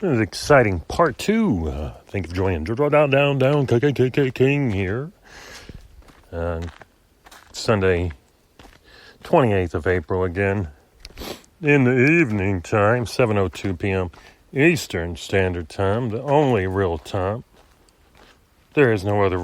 This is exciting part two. Thank you for joining. Down, King here. Sunday, 28th of April again. In the evening time, 7:02 p.m. Eastern Standard Time, the only real time. There is no other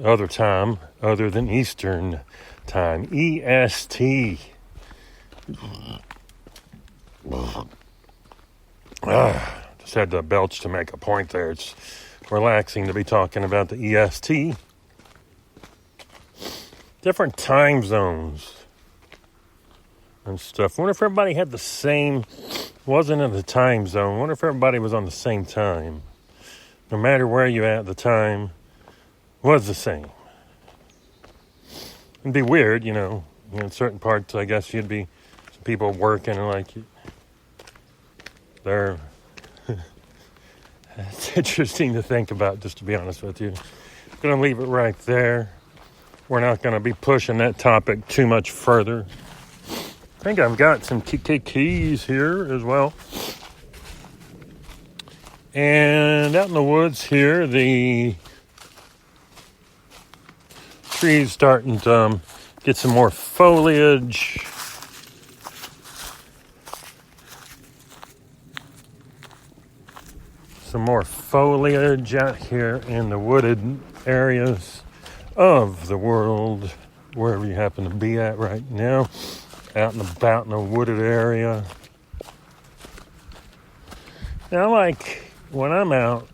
other time other than Eastern Time. EST. Just had to belch to make a point there. It's relaxing to be talking about the EST. Different time zones and stuff. Wonder if everybody had the same, wasn't in the time zone. Wonder if everybody was on the same time. No matter where you at, the time was the same. It'd be weird, in certain parts, I guess you'd be some people working and like they're it's interesting to think about, just to be honest with you. I'm going to leave it right there. We're not going to be pushing that topic too much further. I think I've got some keys here as well. And out in the woods here, the trees starting to get some more foliage. Some more foliage out here in the wooded areas of the world, wherever you happen to be at right now, out and about in a wooded area. Now, I like, when I'm out,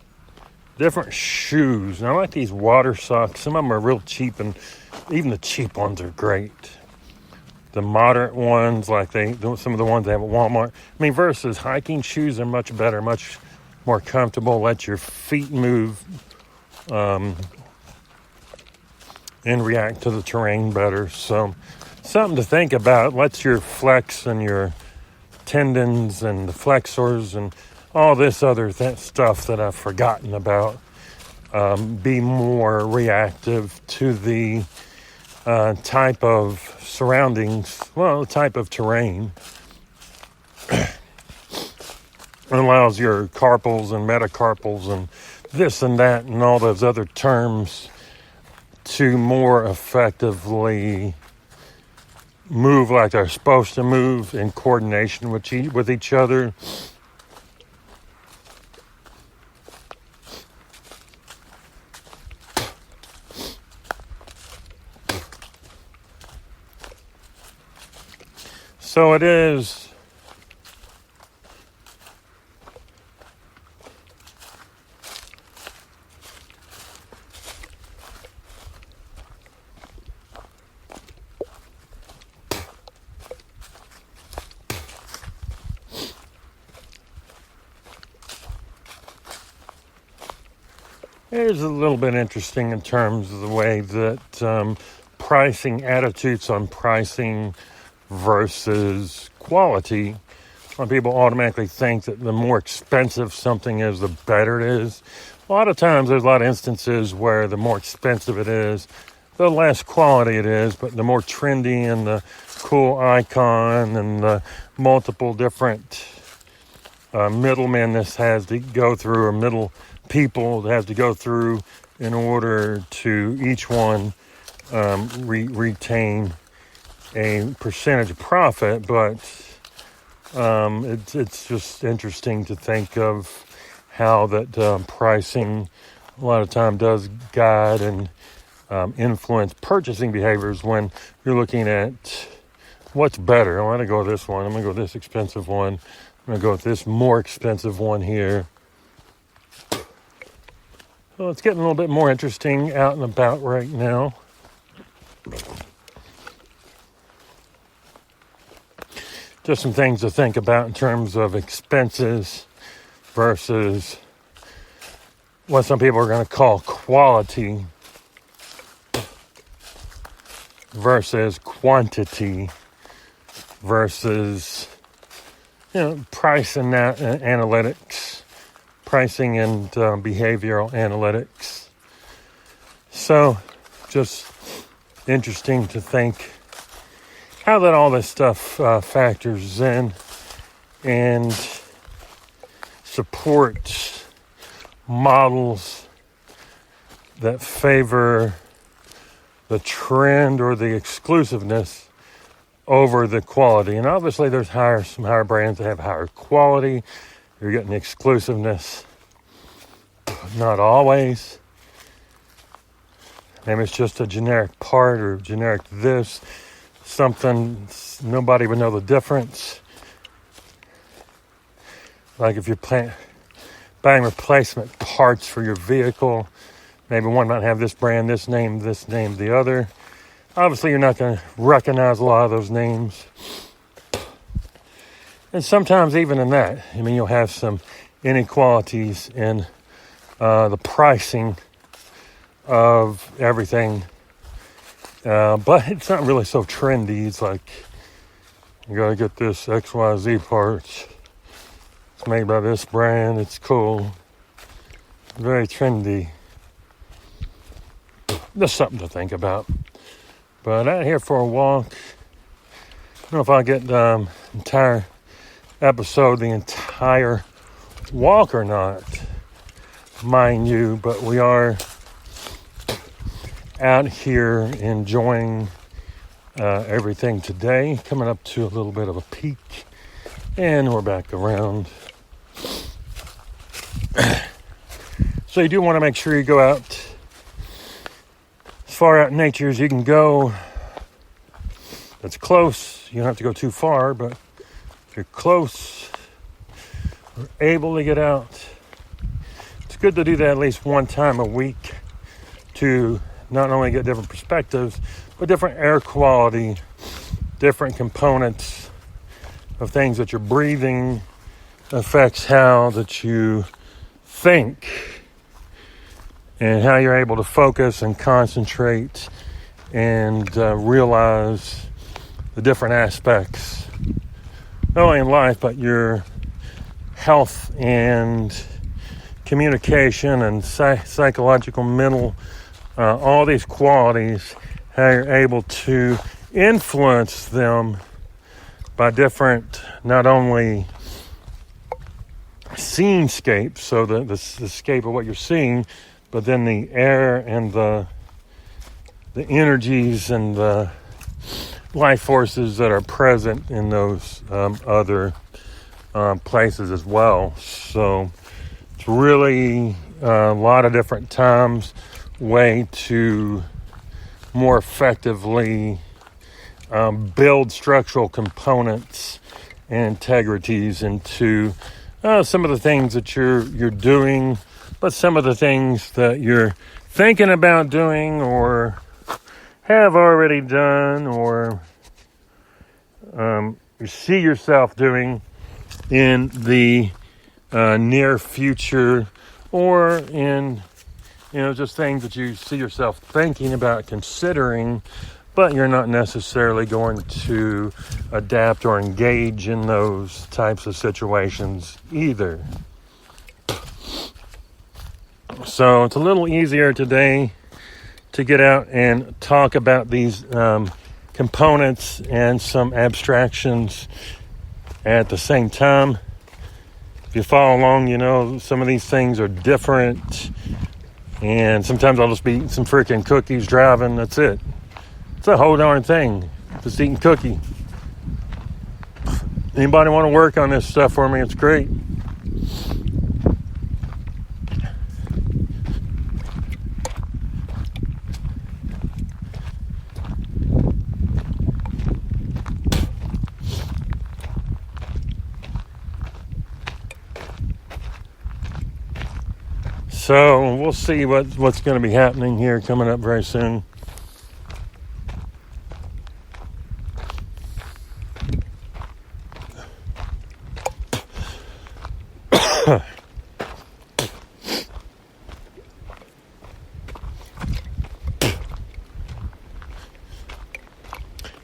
different shoes. And I like these water socks. Some of them are real cheap, and even the cheap ones are great. The moderate ones, like some of the ones they have at Walmart. Versus hiking shoes are much better, much more comfortable. Let your feet move and react to the terrain better. So something to think about. Lets your flex and your tendons and the flexors and all this other stuff that I've forgotten about be more reactive to the type of surroundings, the type of terrain. It allows your carpals and metacarpals and this and that and all those other terms to more effectively move like they're supposed to move in coordination with each other. So it is It's a little bit interesting in terms of the way that pricing, attitudes on pricing versus quality. Some people automatically think that the more expensive something is, the better it is. A lot of times there's a lot of instances where the more expensive it is, the less quality it is, but the more trendy and the cool icon and the multiple different middlemen this has to go through, or middle people that has to go through in order to each one retain a percentage of profit. But it's just interesting to think of how that pricing a lot of time does guide and influence purchasing behaviors when you're looking at what's better. I want to go with this one. I'm going to go with this expensive one. I'm going to go with this more expensive one here. So it's getting a little bit more interesting out and about right now. Just some things to think about in terms of expenses versus what some people are going to call quality versus quantity versus, price and analytics. Pricing and behavioral analytics. So, just interesting to think how that all this stuff factors in, and support models that favor the trend or the exclusiveness over the quality. And obviously there's some higher brands that have higher quality. You're getting exclusiveness. Not always. Maybe it's just a generic part or generic this. Something nobody would know the difference. Like if you're buying replacement parts for your vehicle, maybe one might have this brand, this name, the other. Obviously, you're not going to recognize a lot of those names. And sometimes even in that, you'll have some inequalities in the pricing of everything. But it's not really so trendy. It's like, you got to get this XYZ part. It's made by this brand. It's cool. Very trendy. Just something to think about. But out here for a walk. I don't know if I'll get the entire episode, the entire walk or not, mind you. But we are out here enjoying everything today. Coming up to a little bit of a peak. And we're back around. So you do want to make sure you go out as far out in nature as you can go. That's close. You don't have to go too far, but if you're close or able to get out, it's good to do that at least one time a week to not only get different perspectives, but different air quality, different components of things that you're breathing affects how that you think and how you're able to focus and concentrate and realize the different aspects, not only in life, but your health and communication and psychological, mental, all these qualities, how you're able to influence them by different, not only scenescapes, so the scape of what you're seeing, but then the air and the energies and the life forces that are present in those other places as well. So it's really a lot of different times way to more effectively build structural components and integrities into some of the things that you're doing, but some of the things that you're thinking about doing or have already done or you see yourself doing in the near future, or in just things that you see yourself thinking about, considering, but you're not necessarily going to adapt or engage in those types of situations either. So it's a little easier today to get out and talk about these components and some abstractions at the same time. If you follow along, some of these things are different, and sometimes I'll just be eating some freaking cookies driving. That's it. It's a whole darn thing. Just eating cookie. Anybody want to work on this stuff for me? It's great. So we'll see what's going to be happening here coming up very soon.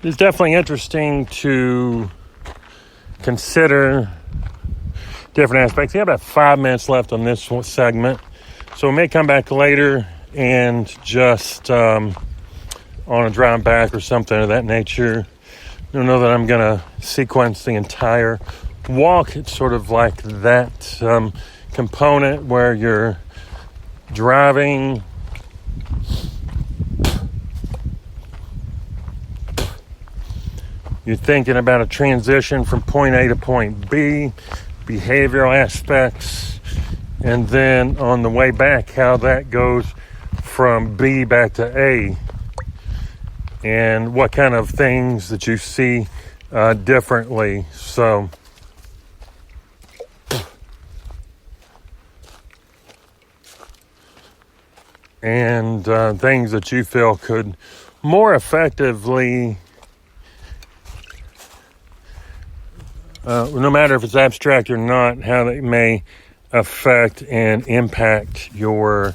It's definitely interesting to consider different aspects. We have about 5 minutes left on this segment, so we may come back later and just on a drive back or something of that nature. I don't know that I'm going to sequence the entire walk, it's sort of like that component where you're driving. You're thinking about a transition from point A to point B, behavioral aspects, and then on the way back, how that goes from B back to A, and what kind of things that you see differently. So, and things that you feel could more effectively, no matter if it's abstract or not, how they may affect and impact your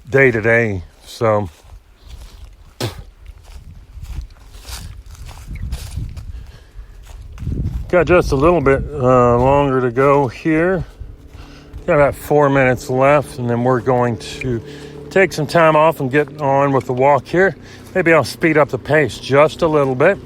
day-to-day. So got just a little bit longer to go here. Got about 4 minutes left, and then we're going to take some time off and get on with the walk here. Maybe I'll speed up the pace just a little bit.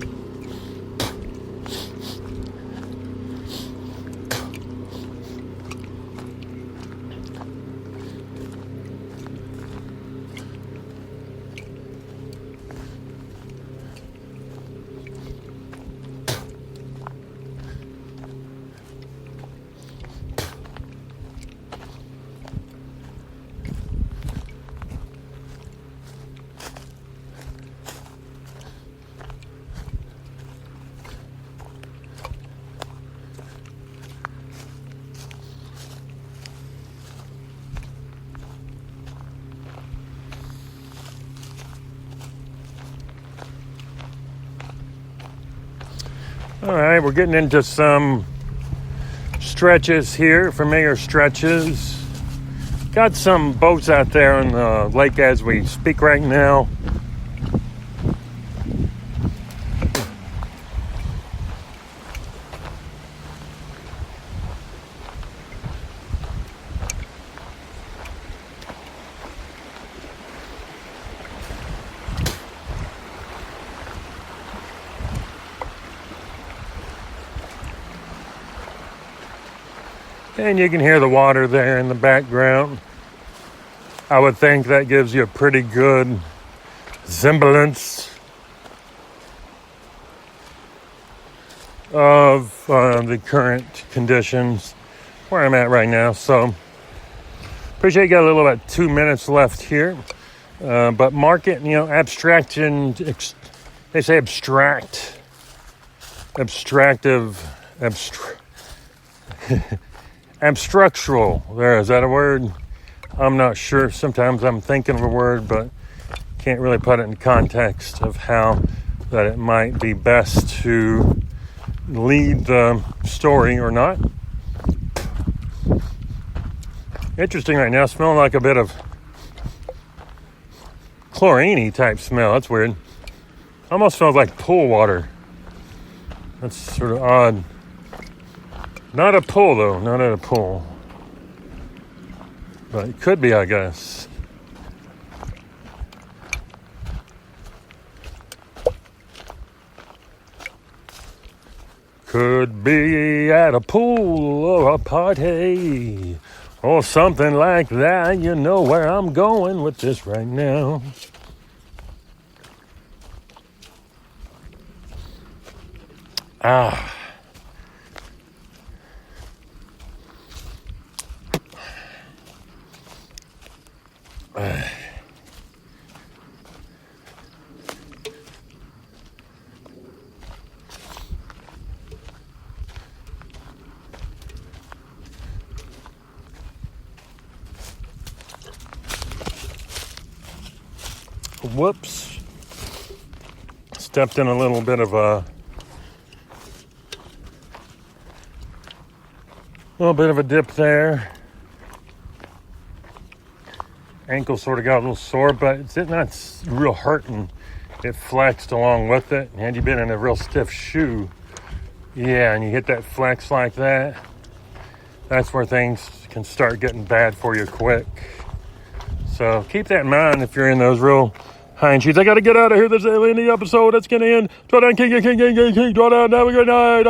All right, we're getting into some stretches here, familiar stretches. Got some boats out there on the lake as we speak right now. And you can hear the water there in the background. I would think that gives you a pretty good semblance of the current conditions where I'm at right now. So appreciate you got a little about 2 minutes left here. But market, abstraction, they say abstructural. Is that a word? I'm not sure. Sometimes I'm thinking of a word, but can't really put it in context of how that it might be best to lead the story or not. Interesting right now, smelling like a bit of chlorine-y type smell. That's weird. Almost smells like pool water. That's sort of odd. Not a pool, though. Not at a pool. But it could be, I guess. Could be at a pool or a party or something like that. You know where I'm going with this right now. Whoops. Stepped in a little bit of a dip there. Ankle sort of got a little sore, but it's not real hurting. It flexed along with it. Had you been in a real stiff shoe, yeah, and you hit that flex like that, that's where things can start getting bad for you quick. So keep that in mind if you're in those real Hind Sheets. I got to get out of here. This is the episode. That's going to end. Drawdown, king, king, king, king, king, king. Drawdown. Have a good night.